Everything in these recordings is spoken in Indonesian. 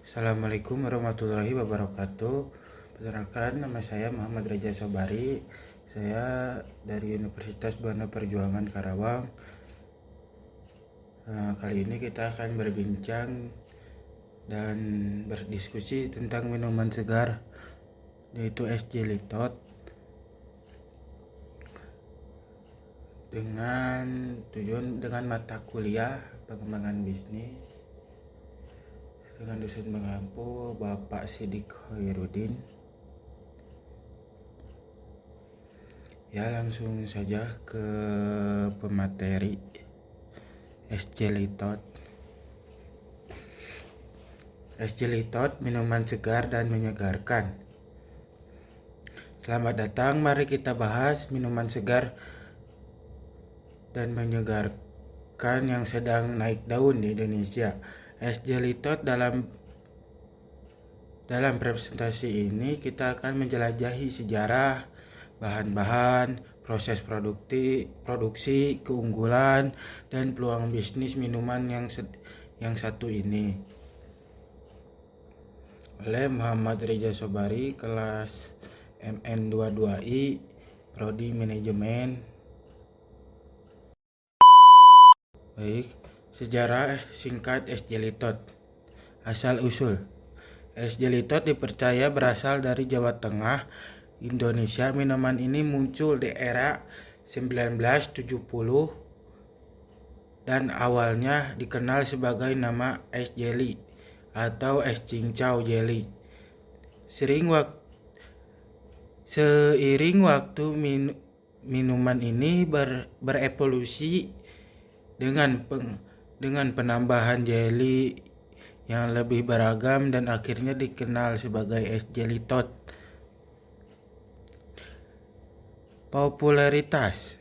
Assalamualaikum warahmatullahi wabarakatuh. Perkenalkan, nama saya Muhammad Reza Sobari. Saya dari Universitas Buana Perjuangan Karawang. Kali ini kita akan berbincang dan berdiskusi tentang minuman segar, yaitu es jelitot, dengan mata kuliah pengembangan bisnis dengan dosen pengampu Bapak Sidik Hoirudin. Ya, langsung saja ke pemateri. Es jelitot. Es jelitot minuman segar dan menyegarkan. Selamat datang, mari kita bahas minuman segar dan menyegarkan yang sedang naik daun di Indonesia. Es jelitot dalam presentasi ini kita akan menjelajahi sejarah, bahan-bahan, proses produksi, keunggulan, dan peluang bisnis minuman yang satu ini. Oleh Muhammad Reza Sobari, kelas MN22I, Prodi Manajemen. Baik, sejarah singkat es jelitot. Asal usul. Es jelitot dipercaya berasal dari Jawa Tengah, Indonesia. Minuman ini muncul di era 1970 dan awalnya dikenal sebagai nama es jeli atau es cincau jeli. Seiring waktu minuman ini berevolusi dengan penambahan jeli yang lebih beragam dan akhirnya dikenal sebagai es jelitot. Popularitas.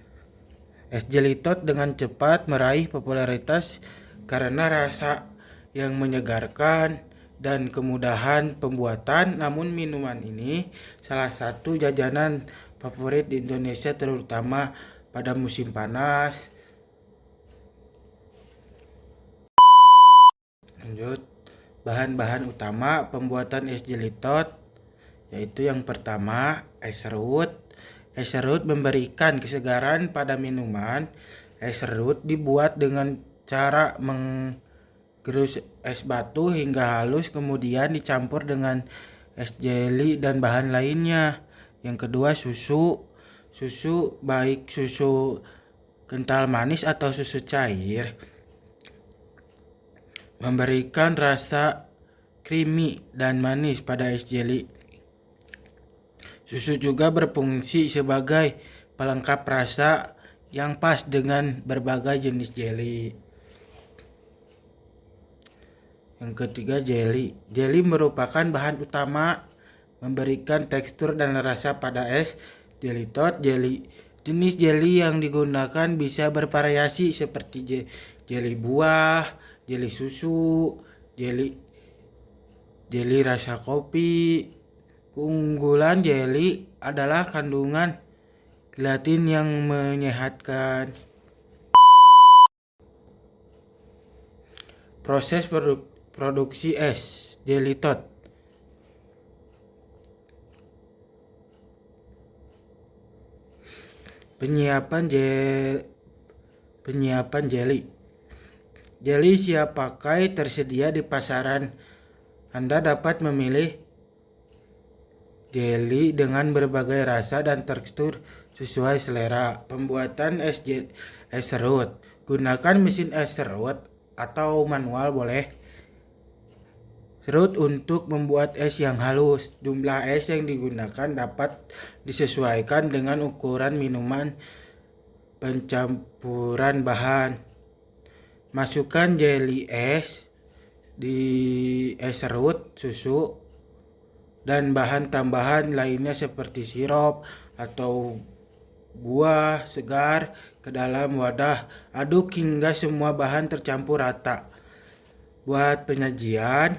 Es jelitot dengan cepat meraih popularitas karena rasa yang menyegarkan dan kemudahan pembuatan. Namun minuman ini salah satu jajanan favorit di Indonesia, terutama pada musim panas. Lanjut, bahan-bahan utama pembuatan es jelitot, yaitu yang pertama es serut. Es serut memberikan kesegaran pada minuman. Es serut dibuat dengan cara menggerus es batu hingga halus, kemudian dicampur dengan es jeli dan bahan lainnya. Yang kedua, susu. Susu baik susu kental manis atau susu cair memberikan rasa creamy dan manis pada es jeli. Susu juga berfungsi sebagai pelengkap rasa yang pas dengan berbagai jenis jeli. Yang ketiga, jeli. Jeli merupakan bahan utama memberikan tekstur dan rasa pada es jelitot. Jenis jeli yang digunakan bisa bervariasi seperti jeli buah, jeli susu, jeli rasa kopi. Keunggulan jeli adalah kandungan gelatin yang menyehatkan. Proses produksi es jelitot. Penyiapan jeli. Jeli siap pakai tersedia di pasaran. Anda dapat memilih jeli dengan berbagai rasa dan tekstur sesuai selera. Pembuatan es serut. Gunakan mesin es serut atau manual boleh. Serut untuk membuat es yang halus. Jumlah es yang digunakan dapat disesuaikan dengan ukuran minuman, pencampuran bahan. Masukkan jeli es di es serut, susu, dan bahan tambahan lainnya seperti sirup atau buah segar ke dalam wadah. Aduk hingga semua bahan tercampur rata. Buat penyajian,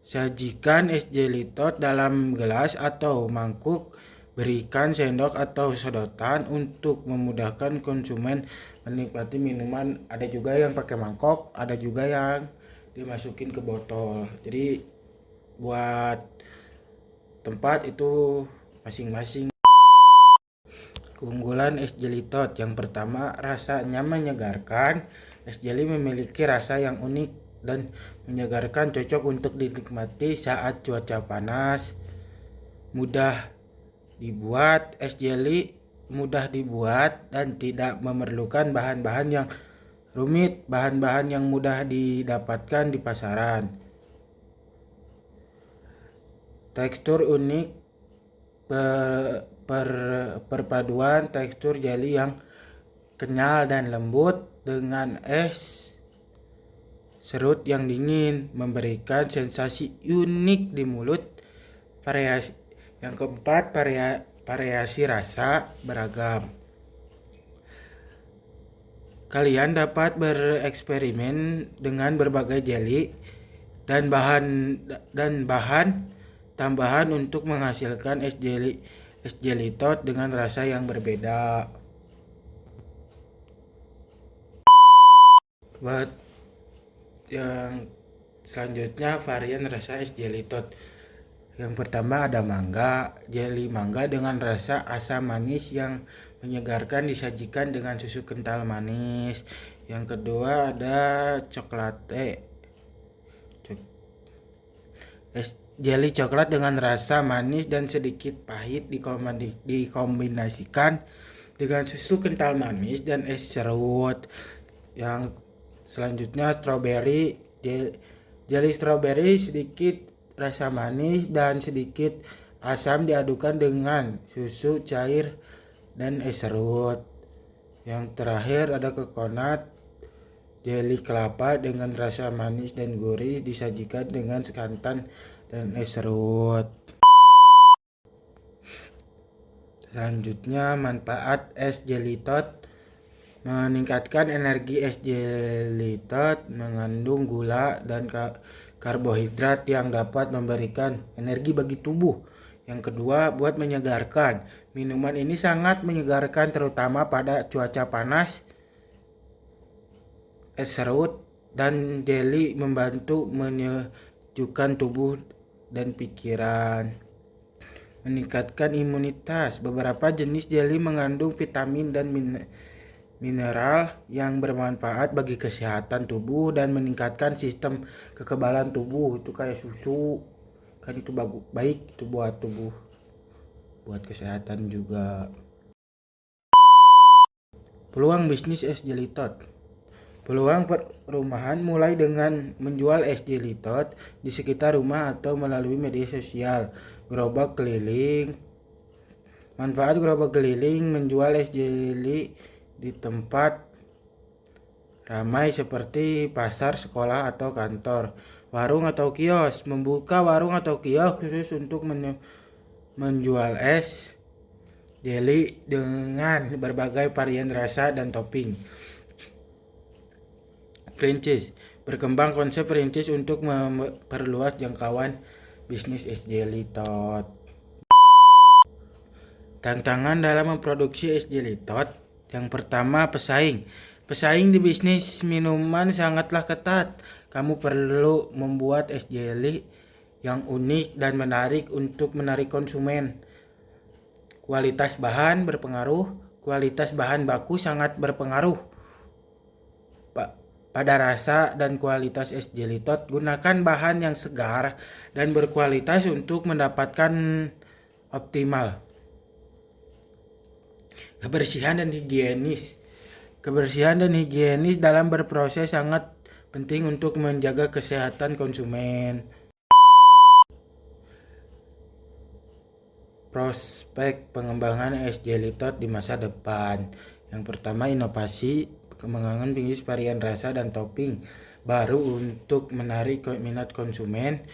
sajikan es jelitot dalam gelas atau mangkuk. Berikan sendok atau sedotan untuk memudahkan konsumen menikmati minuman. Ada juga yang pakai mangkok, ada juga yang dimasukin ke botol. Jadi buat tempat itu masing-masing. Keunggulan es jelly tot yang pertama, rasanya menyegarkan. Es jelly memiliki rasa yang unik dan menyegarkan, cocok untuk dinikmati saat cuaca panas. Mudah dibuat, es jelly mudah dibuat dan tidak memerlukan bahan-bahan yang rumit, bahan-bahan yang mudah didapatkan di pasaran. Tekstur unik, perpaduan tekstur jelly yang kenyal dan lembut dengan es serut yang dingin memberikan sensasi unik di mulut. Yang keempat, variasi rasa beragam. Kalian dapat bereksperimen dengan berbagai jelly dan bahan tambahan untuk menghasilkan es jelly tot dengan rasa yang berbeda. Buat yang selanjutnya, varian rasa es jelly tot. Yang pertama ada mangga, jelly mangga dengan rasa asam manis yang menyegarkan disajikan dengan susu kental manis. Yang kedua ada coklate, es jelly coklat dengan rasa manis dan sedikit pahit dikombinasikan dengan susu kental manis dan es serut. Yang selanjutnya strawberry, jelly strawberry sedikit rasa manis dan sedikit asam diadukan dengan susu cair dan es serut. Yang terakhir ada coconut, jelly kelapa dengan rasa manis dan gurih disajikan dengan santan dan es serut. Selanjutnya, manfaat es jelly tot. Meningkatkan energi. Es jelly tot mengandung gula dan karbohidrat yang dapat memberikan energi bagi tubuh. Yang kedua, buat menyegarkan. Minuman ini sangat menyegarkan terutama pada cuaca panas. Es serut dan jelly membantu menyejukkan tubuh dan pikiran. Meningkatkan imunitas. Beberapa jenis jelly mengandung vitamin dan mineral yang bermanfaat bagi kesehatan tubuh dan meningkatkan sistem kekebalan tubuh. Itu kayak susu, kan itu baik itu buat tubuh, buat kesehatan juga. Peluang bisnis es jelly tot. Peluang perumahan mulai dengan menjual es jelly tot di sekitar rumah atau melalui media sosial. Gerobak keliling. Manfaat gerobak keliling menjual es jelly di tempat ramai seperti pasar, sekolah, atau kantor. Warung atau kios. Membuka warung atau kios khusus untuk menjual es jelly dengan berbagai varian rasa dan topping. Franchise. Berkembang konsep franchise untuk memperluas jangkauan bisnis es jelly tot. Tantangan dalam memproduksi es jelly tot. Yang pertama, pesaing. Pesaing di bisnis minuman sangatlah ketat. Kamu perlu membuat es jelly yang unik dan menarik untuk menarik konsumen. Kualitas bahan berpengaruh. Kualitas bahan baku sangat berpengaruh pada rasa dan kualitas es jelly tot. Gunakan bahan yang segar dan berkualitas untuk mendapatkan optimal. Kebersihan dan higienis. Kebersihan dan higienis dalam berproses sangat penting untuk menjaga kesehatan konsumen. Prospek pengembangan es jelly tot di masa depan. Yang pertama, inovasi, pengembangan bisnis varian rasa dan topping baru untuk menarik minat konsumen.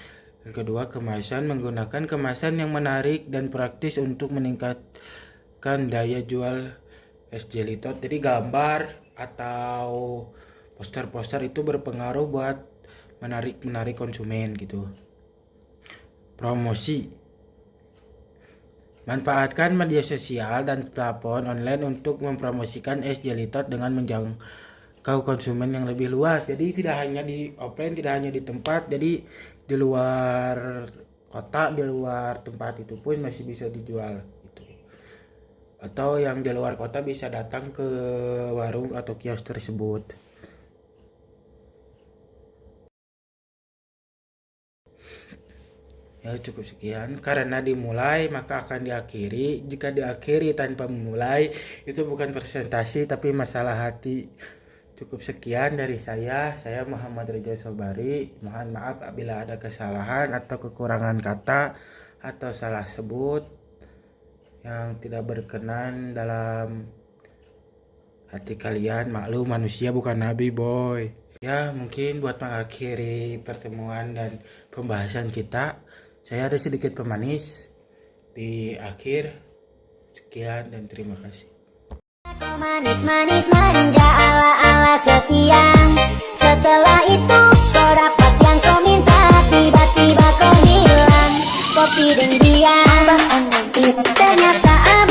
Yang kedua, kemasan, menggunakan kemasan yang menarik dan praktis untuk meningkatkan daya jual es jelly tot. Jadi gambar atau poster-poster itu berpengaruh buat menarik konsumen gitu. Promosi. Manfaatkan media sosial dan platform online untuk mempromosikan es jelly tot dengan jangkau konsumen yang lebih luas. Jadi tidak hanya di offline, tidak hanya di tempat, jadi di luar kota, di luar tempat itu pun masih bisa dijual gitu. Atau yang di luar kota bisa datang ke warung atau kios tersebut. Ya cukup sekian, karena dimulai maka akan diakhiri. Jika diakhiri tanpa memulai, itu bukan presentasi tapi masalah hati. Cukup sekian dari saya Muhammad Reza Sobari. Mohon maaf apabila ada kesalahan atau kekurangan kata atau salah sebut yang tidak berkenan dalam hati kalian. Maklum, manusia bukan nabi, boy. Ya, mungkin buat mengakhiri pertemuan dan pembahasan kita, saya ada sedikit pemanis di akhir. Sekian dan terima kasih. Manis-manis manja ala-ala setia. Setelah itu kau dapat yang kau minta. Tiba-tiba kau hilang. Kopi dan dia ternyata